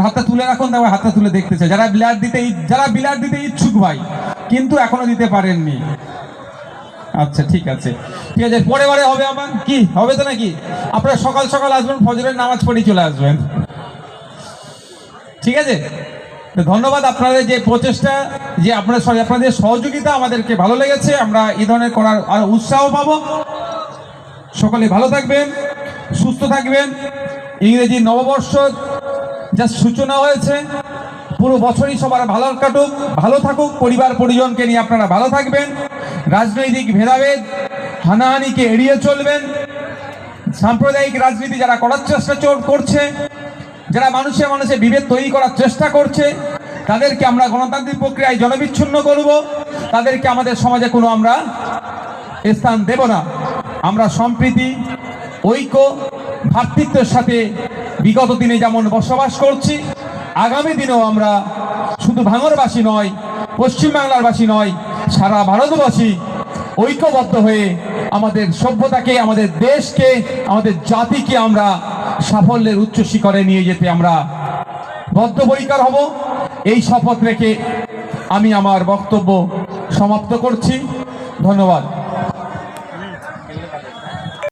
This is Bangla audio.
হাতটা তুলে রাখুন, তারপর হাতটা তুলে দেখতে চাই যারা বিলাট দিতে ইচ্ছুক ভাই, কিন্তু এখনো দিতে পারেননি। আচ্ছা ঠিক আছে, পরে বারে হবে আবার, কি হবে তো নাকি? আপনারা সকাল সকাল আসবেন, ফজরের নামাজ পড়ে চলে আসবেন, ঠিক আছে? ধন্যবাদ আপনাদের যে প্রচেষ্টা, যে আপনাদের সহযোগিতা আমাদেরকে ভালো লেগেছে। আমরা এই ধরনের করার আরো উৎসাহ পাবো। সকলে ভালো থাকবেন, সুস্থ থাকবেন। ইংরেজি নববর্ষ যা সূচনা হয়েছে, পুরো বছরই সবার ভালো কাটুক, ভালো থাকুক। পরিবার পরিজনকে নিয়ে আপনারা ভালো থাকবেন। রাজনৈতিক ভেদাভেদ হানাহানিকে এড়িয়ে চলবেন। সাম্প্রদায়িক রাজনীতি যারা করার চেষ্টা করছে, যারা মানুষে মানুষে বিভেদ তৈরি করার চেষ্টা করছে, তাদেরকে আমরা গণতান্ত্রিক প্রক্রিয়ায় জনবিচ্ছিন্ন করব। তাদেরকে আমাদের সমাজে কোনো আমরা স্থান দেব না। আমরা সম্প্রীতি, ঐক্য, ভ্রাতৃত্বের সাথে বিগত দিনে যেমন বসবাস করছি, আগামী দিনেও আমরা শুধু ভাঙড়বাসী নয়, পশ্চিমবাংলার বাসী নয়, সারা ভারতবাসী ঐক্যবদ্ধ হয়ে আমাদের সভ্যতাকে, আমাদের দেশকে, আমাদের জাতিকে আমরা সাফল্যের উচ্চ শিখরে নিয়ে যেতে আমরা বদ্ধপরিকর হব। এই শপথ রেখে আমি আমার বক্তব্য সমাপ্ত করছি। ধন্যবাদ।